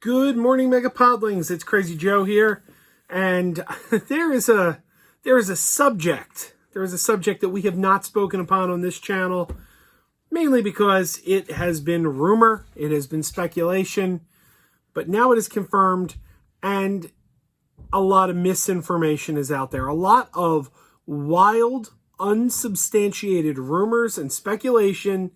Good morning, MegaPodlings. It's Crazy Joe here, and there is a subject that we have not spoken upon on this channel, mainly because it has been rumor, it has been speculation, but now it is confirmed, and a lot of misinformation is out there. A lot of wild, unsubstantiated rumors and speculation,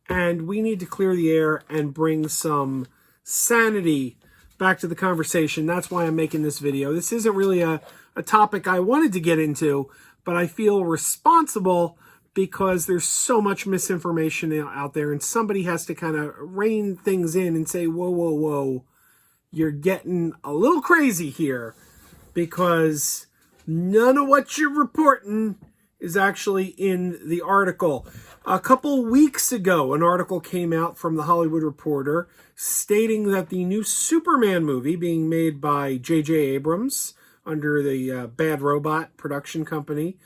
and we need to clear the air and bring some sanity back to the conversation. That's why I'm making this video. This isn't really a topic I wanted to get into, but I feel responsible because there's so much misinformation out there, and somebody has to kind of rein things in and say, whoa, whoa, whoa, you're getting a little crazy here, because none of what you're reporting is actually in the article. A couple weeks ago, an article came out from The Hollywood Reporter stating that the new Superman movie being made by JJ Abrams under the Bad Robot production company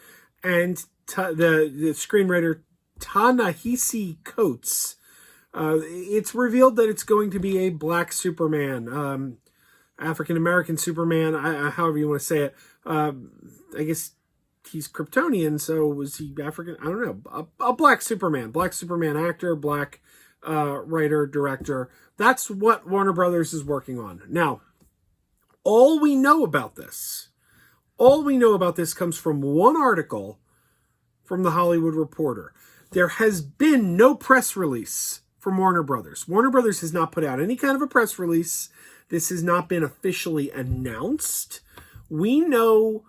and the screenwriter Ta-Nehisi Coates, it's revealed that it's going to be a black Superman, African-American Superman, however you want to say it. I guess he's Kryptonian, so was he African? I don't know. A black Superman actor, black writer, director. That's what Warner Brothers is working on. Now, all we know about this comes from one article from The Hollywood Reporter. There has been no press release from Warner Brothers. Warner Brothers has not put out any kind of a press release. This has not been officially announced. We know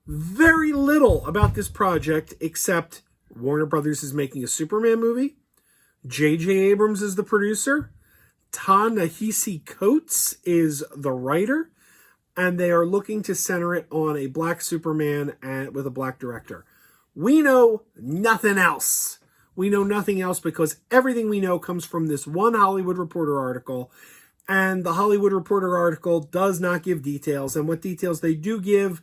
very little about this project, except Warner Brothers is making a Superman movie. JJ Abrams is the producer. Ta-Nehisi Coates is the writer. And they are looking to center it on a black Superman and with a black director. We know nothing else. We know nothing else because everything we know comes from this one Hollywood Reporter article. And the Hollywood Reporter article does not give details. And what details they do give,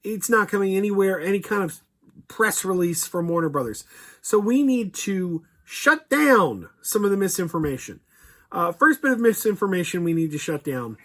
it's not coming anywhere, any kind of press release from Warner Brothers. So we need to shut down some of the misinformation. First bit of misinformation we need to shut down.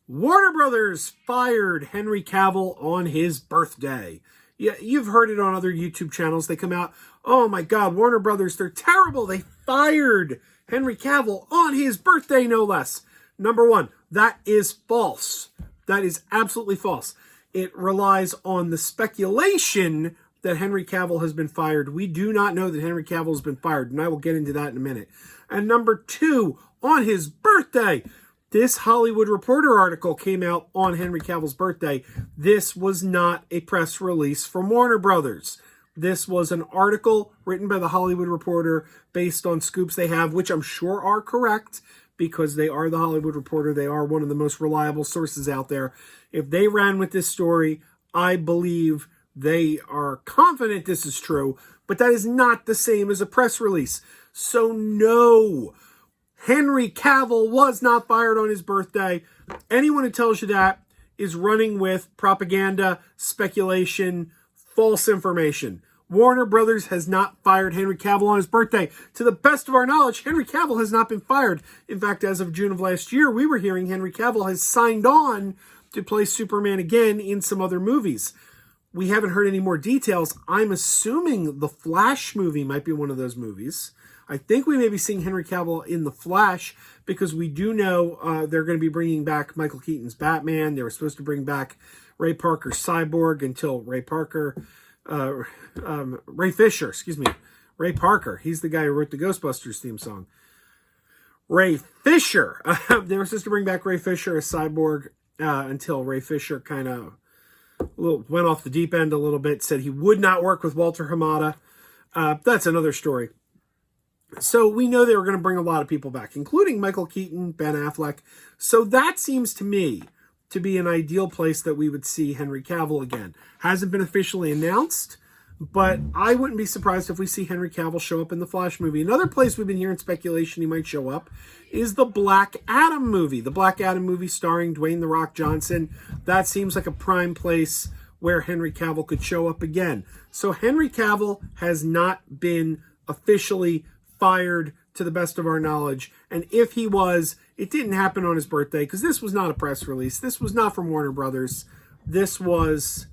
Warner Brothers fired Henry Cavill on his birthday. Yeah, you've heard it on other YouTube channels. They come out, oh my God, Warner Brothers, they're terrible. They fired Henry Cavill on his birthday, no less. Number one, that is false. That is absolutely false. It relies on the speculation that Henry Cavill has been fired. We do not know that Henry Cavill has been fired, and I will get into that in a minute. And number two, on his birthday, this Hollywood Reporter article came out on Henry Cavill's birthday. This was not a press release from Warner Brothers. This was an article written by the Hollywood Reporter based on scoops they have, which I'm sure are correct, because they are the Hollywood Reporter. They are one of the most reliable sources out there. If they ran with this story, I believe they are confident this is true, but that is not the same as a press release. So no, Henry Cavill was not fired on his birthday. Anyone who tells you that is running with propaganda, speculation, false information. Warner Brothers has not fired Henry Cavill on his birthday. To the best of our knowledge, Henry Cavill has not been fired. In fact, as of June of last year, we were hearing Henry Cavill has signed on to play Superman again in some other movies. We haven't heard any more details. I'm assuming the Flash movie might be one of those movies. I think we may be seeing Henry Cavill in the Flash, because we do know they're going to be bringing back Michael Keaton's Batman. They were supposed to bring back Ray Parker's Cyborg until Ray Parker. He's the guy who wrote the Ghostbusters theme song. Ray Fisher. They were supposed to bring back Ray Fisher as Cyborg until Ray Fisher kind of went off the deep end a little bit, said he would not work with Walter Hamada. That's another story. So we know they were going to bring a lot of people back, including Michael Keaton, Ben Affleck. So that seems to me to be an ideal place that we would see Henry Cavill again. Hasn't been officially announced, but I wouldn't be surprised if we see Henry Cavill show up in the Flash movie. Another place we've been hearing speculation he might show up is the Black Adam movie. The Black Adam movie starring Dwayne "The Rock" Johnson. That seems like a prime place where Henry Cavill could show up again. So Henry Cavill has not been officially fired to the best of our knowledge. And if he was, it didn't happen on his birthday, because this was not a press release. This was not from Warner Brothers. This was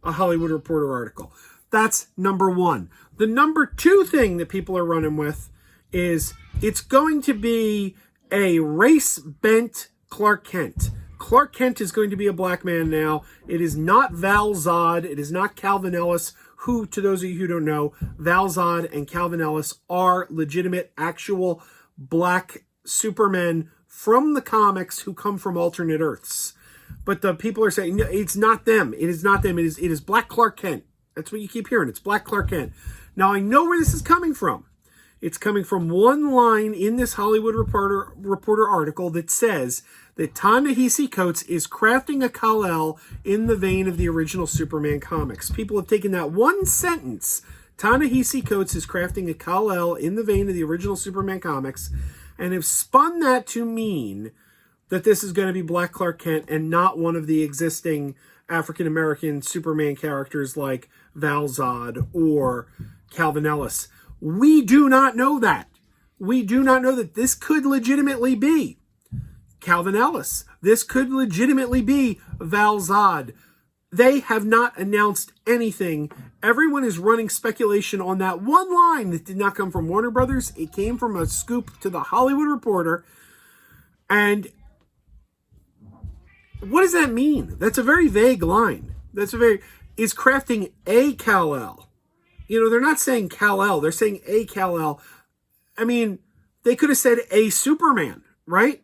a Hollywood Reporter article. That's number one. The number two thing that people are running with is it's going to be a race-bent Clark Kent. Clark Kent is going to be a black man now. It is not Val Zod. It is not Calvin Ellis, who, to those of you who don't know, Val Zod and Calvin Ellis are legitimate, actual black supermen from the comics who come from alternate Earths. But the people are saying, no, it's not them. It is not them. It is Black Clark Kent. That's what you keep hearing. It's Black Clark Kent. Now, I know where this is coming from. It's coming from one line in this Hollywood Reporter article that says that Ta-Nehisi Coates is crafting a Kal-El in the vein of the original Superman comics. People have taken that one sentence, Ta-Nehisi Coates is crafting a Kal-El in the vein of the original Superman comics, and have spun that to mean that this is going to be Black Clark Kent and not one of the existing African-American Superman characters like Val Zod or Calvin Ellis. We do not know that. We do not know that. This could legitimately be Calvin Ellis. This could legitimately be Val Zod. They have not announced anything. Everyone is running speculation on that one line that did not come from Warner Brothers. It came from a scoop to the Hollywood Reporter. And what does that mean? That's a very vague line. Is crafting a Kal-El. You know, they're not saying Kal-El. They're saying a Kal-El. I mean, they could have said a Superman, right?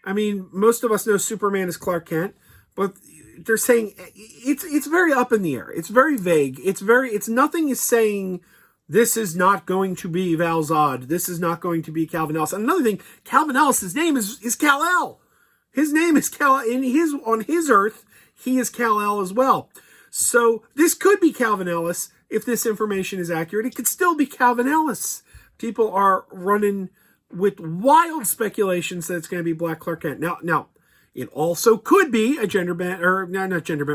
I mean, most of us know Superman is Clark Kent, but they're saying it's very up in the air. It's very vague. It's nothing is saying this is not going to be Val Zod. This is not going to be Calvin Ellis. And another thing, Calvin Ellis, his name is Kal-El. His name is Kal-El. On his Earth, he is Kal-El as well. So this could be Calvin Ellis. If this information is accurate, it could still be Calvin Ellis. People are running with wild speculations that it's going to be Black Clark Kent. Now, it also could be a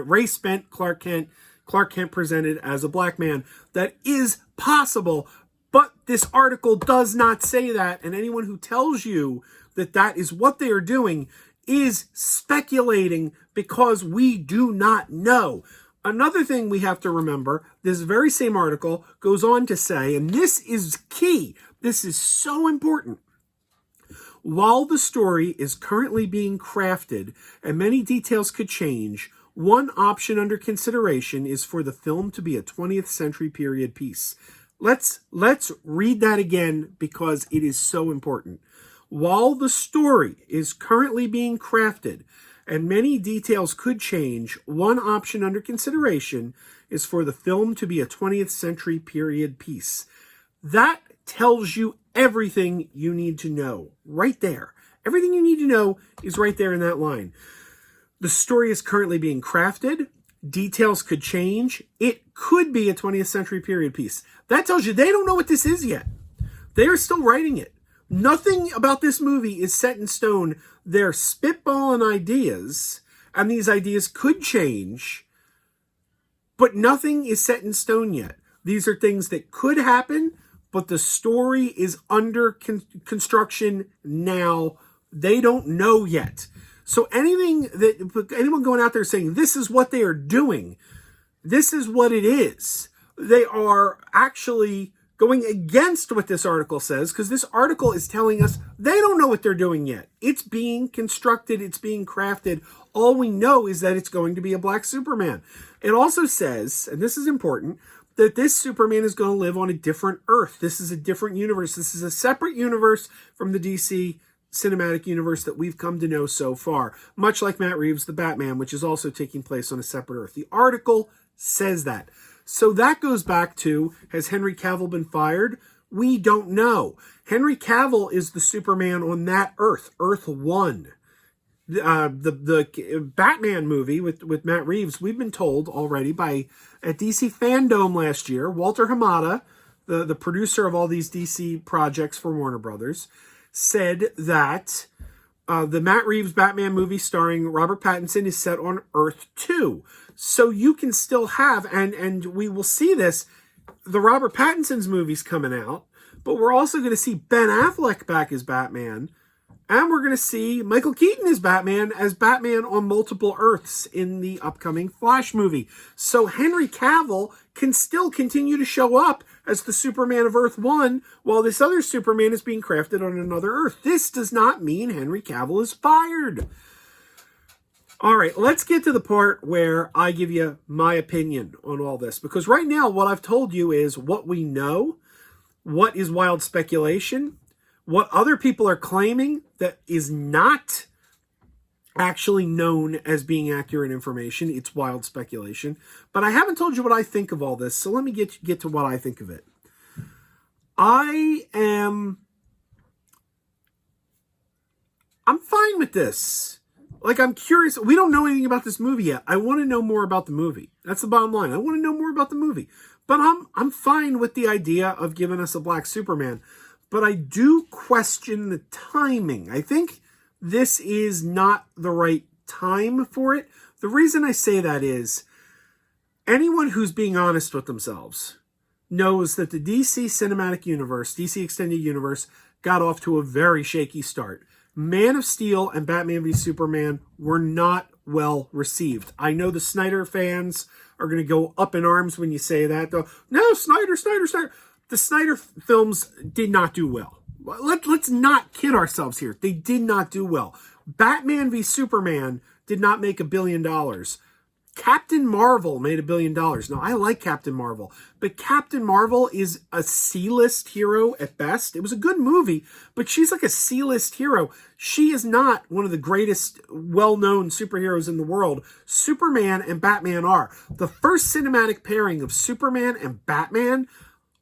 race-bent Clark Kent. Clark Kent presented as a black man. That is possible, but this article does not say that. And anyone who tells you that that is what they are doing is speculating, because we do not know. Another thing we have to remember, this very same article goes on to say, and this is key, this is so important. While the story is currently being crafted and many details could change, one option under consideration is for the film to be a 20th century period piece. Let's read that again, because it is so important. While the story is currently being crafted and many details could change, one option under consideration is for the film to be a 20th century period piece. That tells you everything you need to know right there. Everything you need to know is right there in that line. The story is currently being crafted. Details could change. It could be a 20th century period piece. That tells you they don't know what this is yet. They are still writing it. Nothing about this movie is set in stone. They're spitballing ideas, and these ideas could change, but nothing is set in stone yet. These are things that could happen, but the story is under construction now. They don't know yet. So anyone going out there saying this is what they are doing, this is what it is, they are actually going against what this article says, because this article is telling us they don't know what they're doing yet. It's being constructed. It's being crafted. All we know is that it's going to be a black Superman. It also says, and this is important, that this Superman is going to live on a different Earth. This is a different universe. This is a separate universe from the DC cinematic universe that we've come to know so far, much like Matt Reeves' The Batman, which is also taking place on a separate Earth. The article says that. So that goes back to, has Henry Cavill been fired? We don't know. Henry Cavill is the Superman on that Earth, Earth 1. The Batman movie with Matt Reeves, we've been told already at DC Fandom last year, Walter Hamada, the producer of all these DC projects for Warner Brothers, said that the Matt Reeves Batman movie starring Robert Pattinson is set on Earth 2. So you can still have, and we will see this, the Robert Pattinson's movie's coming out, but we're also going to see Ben Affleck back as Batman, and we're going to see Michael Keaton as Batman on multiple Earths in the upcoming Flash movie. So Henry Cavill can still continue to show up as the Superman of Earth 1 while this other Superman is being crafted on another Earth. This does not mean Henry Cavill is fired. All right, let's get to the part where I give you my opinion on all this. Because right now, what I've told you is what we know, what is wild speculation, what other people are claiming that is not actually known as being accurate information. It's wild speculation. But I haven't told you what I think of all this, so let me get to what I think of it. I'm fine with this. Like, I'm curious. We don't know anything about this movie yet. I want to know more about the movie. That's the bottom line. I want to know more about the movie. But I'm fine with the idea of giving us a Black Superman. But I do question the timing. I think this is not the right time for it. The reason I say that is anyone who's being honest with themselves knows that the DC Cinematic Universe, DC Extended Universe, got off to a very shaky start. Man of Steel and Batman v Superman were not well received. I know the Snyder fans are going to go up in arms when you say that. Though, no, Snyder. The Snyder films did not do well. Let's not kid ourselves here. They did not do well. Batman v Superman did not make $1 billion. Captain Marvel made $1 billion. Now, I like Captain Marvel, but Captain Marvel is a C-list hero at best. It was a good movie, but she's like a C-list hero. She is not one of the greatest well-known superheroes in the world. Superman and Batman are. The first cinematic pairing of Superman and Batman,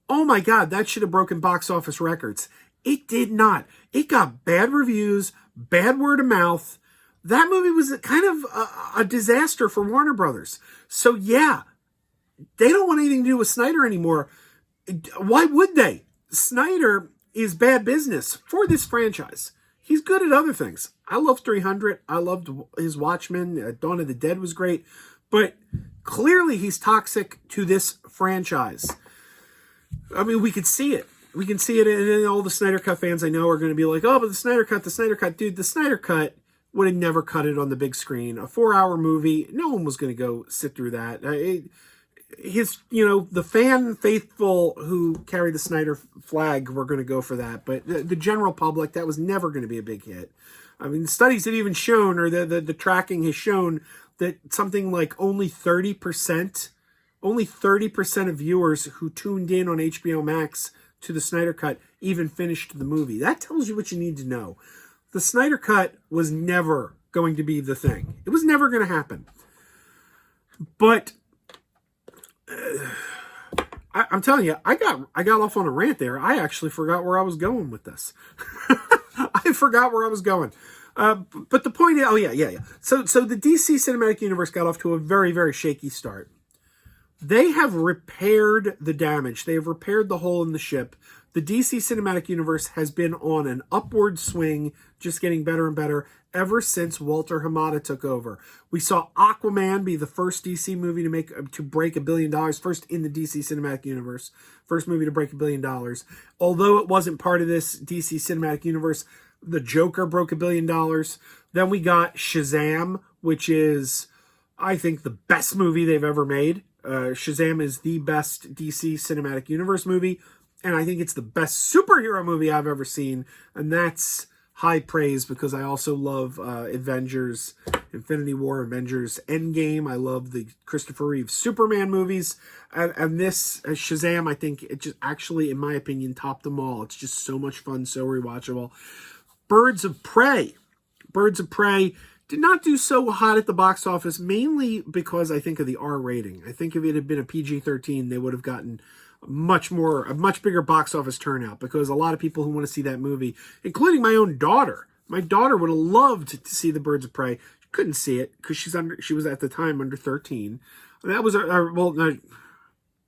oh my God, that should have broken box office records. It did not. It got bad reviews, bad word of mouth. That movie was kind of a disaster for Warner Brothers. So yeah, they don't want anything to do with Snyder anymore. Why would they? Snyder is bad business for this franchise. He's good at other things. I love 300. I loved his Watchmen. Dawn of the Dead was great. But clearly he's toxic to this franchise. I mean, we could see it. We can see it, and all the Snyder Cut fans I know are going to be like, oh, but the Snyder Cut. Dude, the Snyder Cut would have never cut it on the big screen. A 4-hour movie, no one was going to go sit through that. The fan faithful who carry the Snyder flag were going to go for that, but the general public, that was never going to be a big hit. I mean, the studies have even shown, or the tracking has shown, that something like only 30% of viewers who tuned in on HBO Max to the Snyder Cut even finished the movie. That tells you what you need to know. The Snyder Cut was never going to be the thing. It was never going to happen. But I'm telling you, I got off on a rant there. I actually forgot where I was going with this. I forgot where I was going. But the point is, yeah. So the DC Cinematic Universe got off to a very, very shaky start. They have repaired the damage. They have repaired the hole in the ship. The DC Cinematic Universe has been on an upward swing, just getting better and better ever since Walter Hamada took over. We saw Aquaman be the first DC movie to break $1 billion, first in the DC Cinematic Universe, first movie to break $1 billion. Although it wasn't part of this DC Cinematic Universe, the Joker broke $1 billion. Then we got Shazam, which is, I think, the best movie they've ever made. Shazam is the best DC Cinematic Universe movie, and I think it's the best superhero movie I've ever seen, and that's high praise because I also love Avengers, Infinity War, Avengers Endgame. I love the Christopher Reeve Superman movies, and this Shazam, I think it just actually, in my opinion, topped them all. It's just so much fun, so rewatchable. Birds of Prey did not do so hot at the box office, mainly because I think of the R rating. I think if it had been a PG-13, they would have gotten a much bigger box office turnout, because a lot of people who want to see that movie, including my own daughter, would have loved to see the Birds of Prey. She couldn't see it because she was at the time under 13. That was if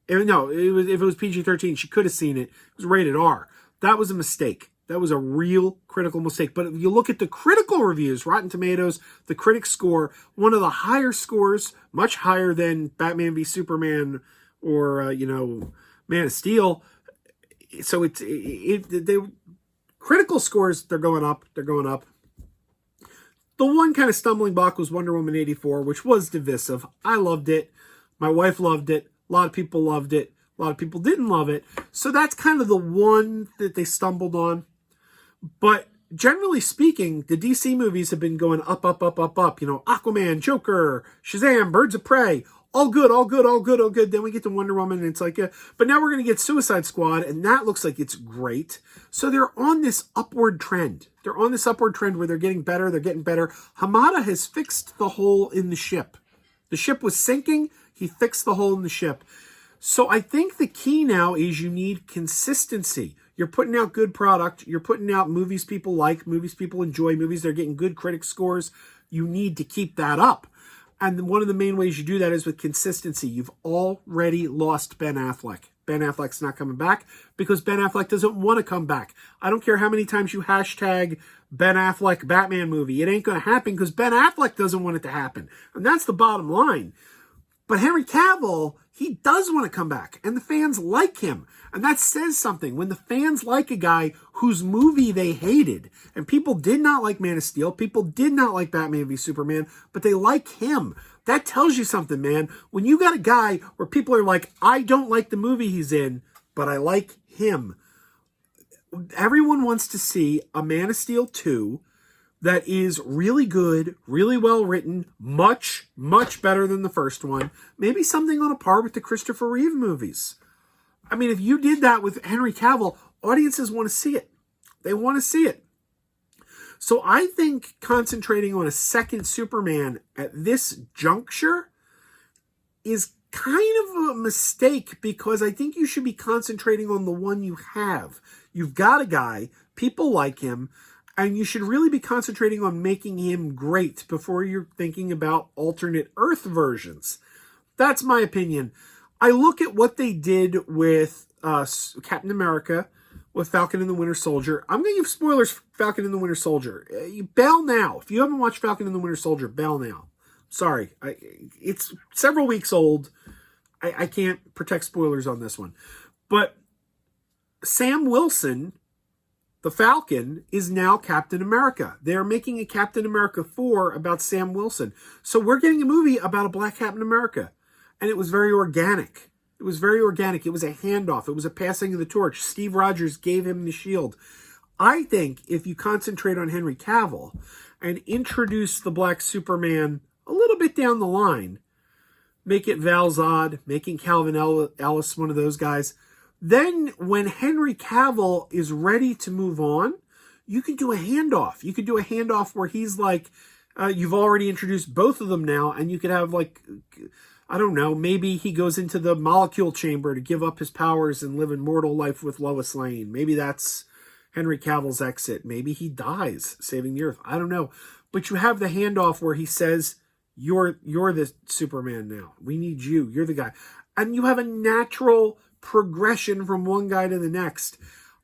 it was PG-13, she could have seen it. It was rated R. That was a mistake. That was a real critical mistake. But if you look at the critical reviews, Rotten Tomatoes, the critic score, one of the higher scores, much higher than Batman v Superman or, Man of Steel, So they critical scores, they're going up. They're going up. The one kind of stumbling block was Wonder Woman 84, which was divisive. I loved it. My wife loved it. A lot of people loved it. A lot of people didn't love it. So that's kind of the one that they stumbled on. But generally speaking, the DC movies have been going up, up, up, up, up. You know, Aquaman, Joker, Shazam, Birds of Prey. All good, all good, all good, all good. Then we get to Wonder Woman, and it's like, but now we're going to get Suicide Squad, and that looks like it's great. So they're on this upward trend. They're on this upward trend where they're getting better, they're getting better. Hamada has fixed the hole in the ship. The ship was sinking, he fixed the hole in the ship. So I think the key now is you need consistency. You're putting out good product, you're putting out movies people like, movies people enjoy, movies that are getting good critic scores. You need to keep that up. And one of the main ways you do that is with consistency. You've already lost Ben Affleck. Ben Affleck's not coming back because Ben Affleck doesn't want to come back. I don't care how many times you hashtag Ben Affleck Batman movie. It ain't going to happen because Ben Affleck doesn't want it to happen. And that's the bottom line. But Henry Cavill, he does want to come back. And the fans like him. And that says something. When the fans like a guy whose movie they hated, and people did not like Man of Steel, people did not like Batman v Superman, but they like him. That tells you something, man. When you got a guy where people are like, I don't like the movie he's in, but I like him. Everyone wants to see a Man of Steel 2 that is really good, really well written, much, much better than the first one. Maybe something on a par with the Christopher Reeve movies. I mean, if you did that with Henry Cavill, audiences want to see it. They want to see it. So I think concentrating on a second Superman at this juncture is kind of a mistake because I think you should be concentrating on the one you have. You've got a guy, people like him, and you should really be concentrating on making him great before you're thinking about alternate Earth versions. That's my opinion. I look at what they did with Captain America, with Falcon and the Winter Soldier. I'm going to give spoilers for Falcon and the Winter Soldier. You bail now. If you haven't watched Falcon and the Winter Soldier, bail now. Sorry. It's several weeks old. I can't protect spoilers on this one. But Sam Wilson, the Falcon, is now Captain America. They're making a Captain America 4 about Sam Wilson. So we're getting a movie about a black Captain America. And it was very organic. It was very organic. It was a handoff. It was a passing of the torch. Steve Rogers gave him the shield. I think if you concentrate on Henry Cavill and introduce the Black Superman a little bit down the line, make it Val Zod, making Calvin Ellis one of those guys, then when Henry Cavill is ready to move on, you can do a handoff. You could do a handoff where he's like, you've already introduced both of them now, and you could have like, I don't know, maybe he goes into the molecule chamber to give up his powers and live a mortal life with Lois Lane. Maybe that's Henry Cavill's exit. Maybe he dies saving the Earth. I don't know. But you have the handoff where he says, you're the Superman now. We need you. You're the guy. And you have a natural progression from one guy to the next.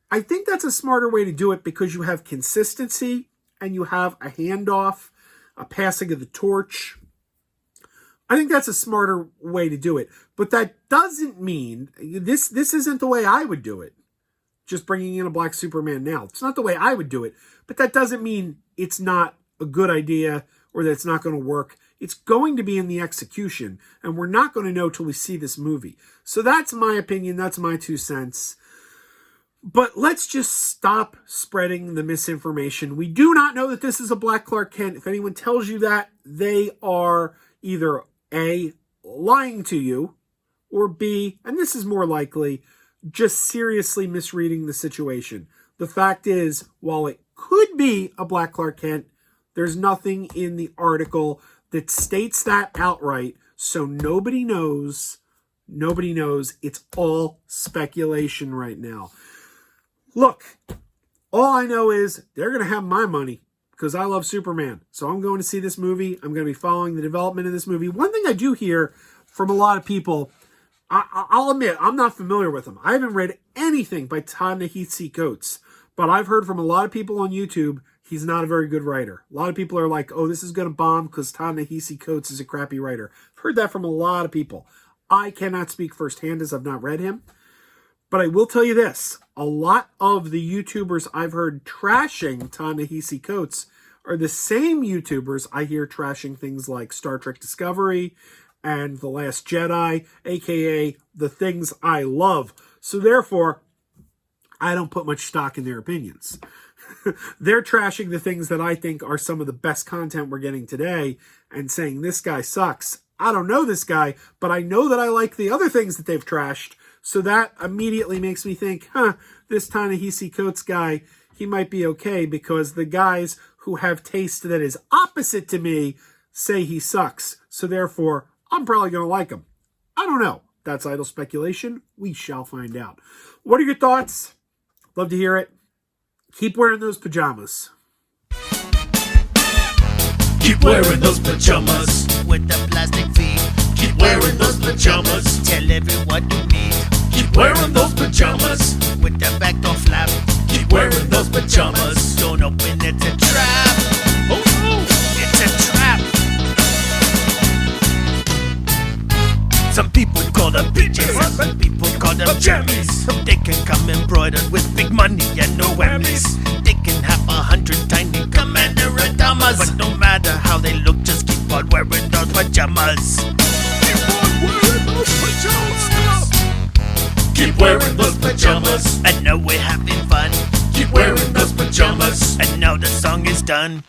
I think that's a smarter way to do it because you have consistency and you have a handoff, a passing of the torch. I think that's a smarter way to do it. But that doesn't mean, this isn't the way I would do it. Just bringing in a black Superman now. It's not the way I would do it. But that doesn't mean it's not a good idea or that it's not going to work. It's going to be in the execution. And we're not going to know till we see this movie. So that's my opinion. That's my 2 cents. But let's just stop spreading the misinformation. We do not know that this is a black Clark Kent. If anyone tells you that, they are either A, lying to you, or B, and this is more likely, just seriously misreading the situation. The fact is, while it could be a black Clark Kent, there's nothing in the article that states that outright, so nobody knows. Nobody knows. It's all speculation right now. Look, all I know is they're going to have my money because I love Superman. So I'm going to see this movie. I'm going to be following the development of this movie. One thing I do hear from a lot of people, I'll admit, I'm not familiar with him. I haven't read anything by Ta-Nehisi Coates, but I've heard from a lot of people on YouTube, he's not a very good writer. A lot of people are like, oh, this is going to bomb because Ta-Nehisi Coates is a crappy writer. I've heard that from a lot of people. I cannot speak firsthand as I've not read him. But I will tell you this. A lot of the YouTubers I've heard trashing Ta-Nehisi Coates are the same YouTubers I hear trashing things like Star Trek Discovery and The Last Jedi, aka the things I love. So therefore, I don't put much stock in their opinions. They're trashing the things that I think are some of the best content we're getting today and saying this guy sucks. I don't know this guy, but I know that I like the other things that they've trashed. So that immediately makes me think, this Ta-Nehisi Coates guy, he might be okay because the guys who have taste that is opposite to me say he sucks. So therefore, I'm probably going to like him. I don't know. That's idle speculation. We shall find out. What are your thoughts? Love to hear it. Keep wearing those pajamas. Keep wearing those pajamas with the plastic feet. Keep wearing those pajamas. Tell everyone you meet. Keep wearing those pajamas with the back door flap. Keep wearing those pajamas. Don't open, it's a trap. Oh no, it's a trap. Some people call them PJs, some people call them jammies. They can come embroidered with big money and no whammies. They can have 100 tiny commander adamas, but no matter how they look, just keep on wearing those pajamas. Keep on wearing those pajamas. Keep wearing those pajamas. And now we're having fun. Keep wearing those pajamas. And now the song is done.